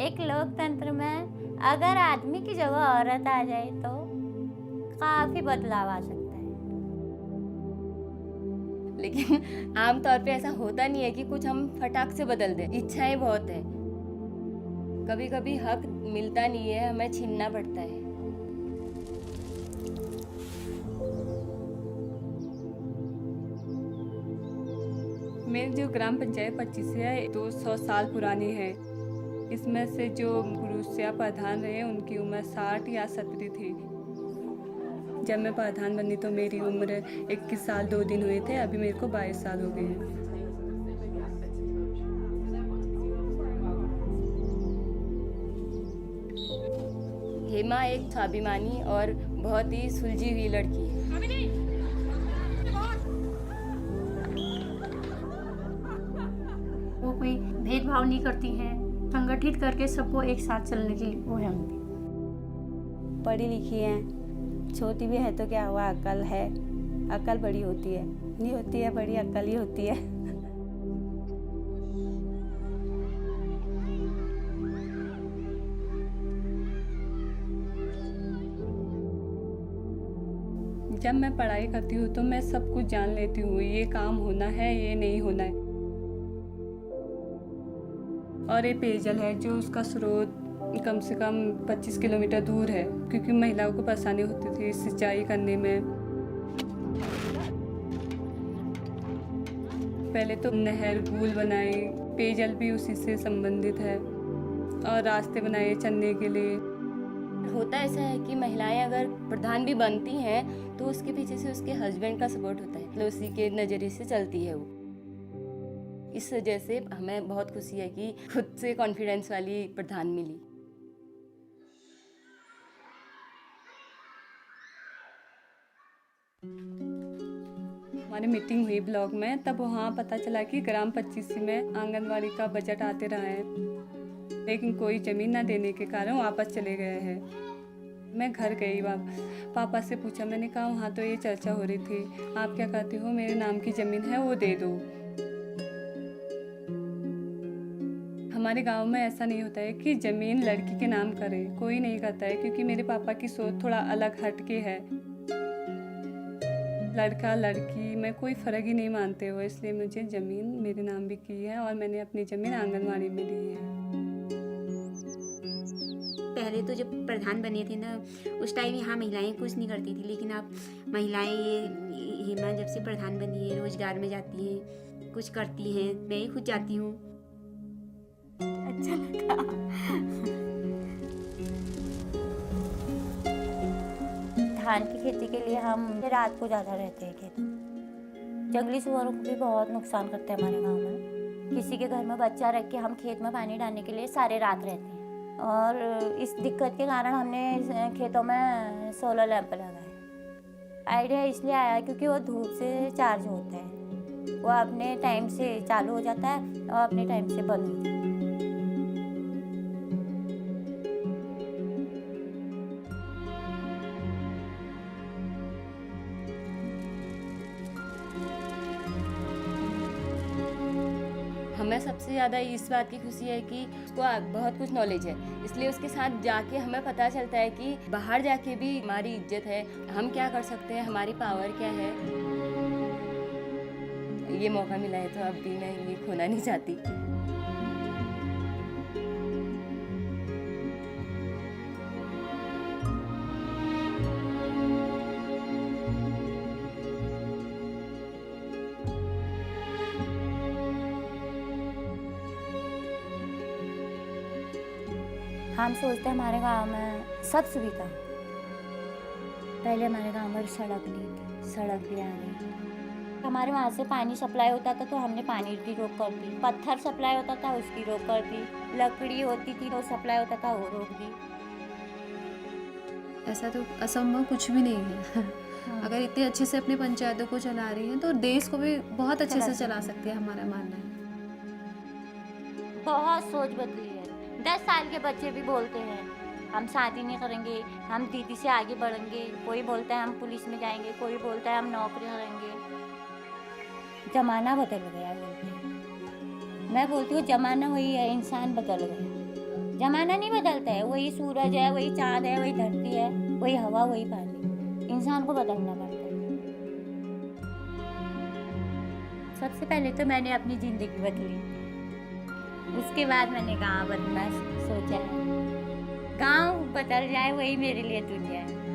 एक लोकतंत्र में अगर आदमी की जगह औरत आ जाए तो काफी बदलाव आ सकता है। लेकिन आमतौर पे ऐसा होता नहीं है कि कुछ हम फटाक से बदल दें। इच्छाएं बहुत है, कभी कभी हक मिलता नहीं है, हमें छीनना पड़ता है। मेरी जो ग्राम पंचायत 25 है 200 साल पुरानी है। इसमें से जो पुरुष या प्रधान रहे उनकी उम्र 60 या 70 थी। जब मैं प्रधान बनी तो मेरी उम्र 21 साल 2 दिन हुए थे। अभी मेरे को 22 साल हो गए हैं। हेमा एक स्वाभिमानी और बहुत ही सुलझी हुई लड़की है। वो कोई भेदभाव नहीं करती हैं, संगठित करके सबको एक साथ चलने की वो है उनकी। पढ़ी लिखी है, छोटी भी है तो क्या हुआ, अक्ल है। अक्ल बड़ी होती है, नहीं होती है बड़ी, अक्ल ही होती है। जब मैं पढ़ाई करती हूँ तो मैं सब कुछ जान लेती हूँ, ये काम होना है, ये नहीं होना है। और ये पेयजल है जो उसका स्रोत कम से कम 25 किलोमीटर दूर है, क्योंकि महिलाओं को परेशानी होती थी सिंचाई करने में। पहले तो नहर पुल बनाए, पेयजल भी उसी से संबंधित है, और रास्ते बनाए चलने के लिए। होता ऐसा है कि महिलाएं अगर प्रधान भी बनती हैं तो उसके पीछे से उसके हस्बैंड का सपोर्ट होता है, तो उसी के नज़रिए से चलती है वो। इस वजह से हमें बहुत खुशी है कि खुद से कॉन्फिडेंस वाली प्रधान मिली। हमारी मीटिंग हुई ब्लॉक में, तब वहाँ पता चला कि ग्राम 25 में आंगनवाड़ी का बजट आते रहा है, लेकिन कोई ज़मीन ना देने के कारण वापस चले गए हैं। मैं घर गई, पापा से पूछा, मैंने कहा वहाँ तो ये चर्चा हो रही थी, आप क्या कहते हो, मेरे नाम की ज़मीन है वो दे दो। हमारे गांव में ऐसा नहीं होता है कि ज़मीन लड़की के नाम करे, कोई नहीं करता है, क्योंकि मेरे पापा की सोच थोड़ा अलग हटके है। लड़का लड़की में कोई फ़र्क ही नहीं मानते हो, इसलिए मुझे ज़मीन मेरे नाम भी की है और मैंने अपनी ज़मीन आंगनवाड़ी में दी है। पहले तो जब प्रधान बने थे ना, उस टाइम यहाँ महिलाएं कुछ नहीं करती थी, लेकिन अब महिलाएं ये हेमा जब से प्रधान बनी है रोजगार में जाती हैं, कुछ करती हैं। मैं ही खुद जाती हूँ। अच्छा लगा। धान की खेती के लिए हम रात को ज़्यादा रहते हैं खेत में। जंगली सुअरों को भी बहुत नुकसान करते हैं हमारे गांव में। किसी के घर में बच्चा रख के हम खेत में पानी डालने के लिए सारे रात रहते हैं, और इस दिक्कत के कारण हमने खेतों में सोलर लैंप लगाए। आइडिया इसलिए आया क्योंकि वो धूप से चार्ज होता है, वो अपने टाइम से चालू हो जाता है और अपने टाइम से बंद हो जाता है। हमें सबसे ज़्यादा इस बात की खुशी है कि उसको बहुत कुछ नॉलेज है, इसलिए उसके साथ जाके हमें पता चलता है कि बाहर जाके भी हमारी इज्जत है, हम क्या कर सकते हैं, हमारी पावर क्या है। ये मौका मिला है तो अब भी मैं ये खोना नहीं चाहती। हम सोचते हैं हमारे गांव में सब सुविधा। पहले हमारे गांव में सड़क नहीं थी, सड़क भी आ गई। हमारे वहाँ से पानी सप्लाई होता था तो हमने पानी की रोक कर दी, पत्थर सप्लाई होता था उसकी रोक कर दी, लकड़ी होती थी तो सप्लाई होता था वो रोक दी। ऐसा तो असंभव कुछ भी नहीं है। अगर इतने अच्छे से अपने पंचायतों को चला रही हैं तो देश को भी बहुत अच्छे से चला सकती है, हमारा मानना है। बहुत सोच बदली है। 10 साल के बच्चे भी बोलते हैं हम शादी नहीं करेंगे, हम दीदी से आगे बढ़ेंगे। कोई बोलता है हम पुलिस में जाएंगे, कोई बोलता है हम नौकरी करेंगे। जमाना बदल गया बोलते हैं। मैं बोलती हूँ जमाना वही है, इंसान बदल गया। जमाना नहीं बदलता है, वही सूरज है, वही चाँद है, वही धरती है, वही हवा, वही पानी, इंसान को बदलना पड़ता है। सबसे पहले तो मैंने अपनी ज़िंदगी बदली, उसके बाद मैंने गाँव बदलना सोचा है। गाँव बदल जाए वही मेरे लिए दुनिया है।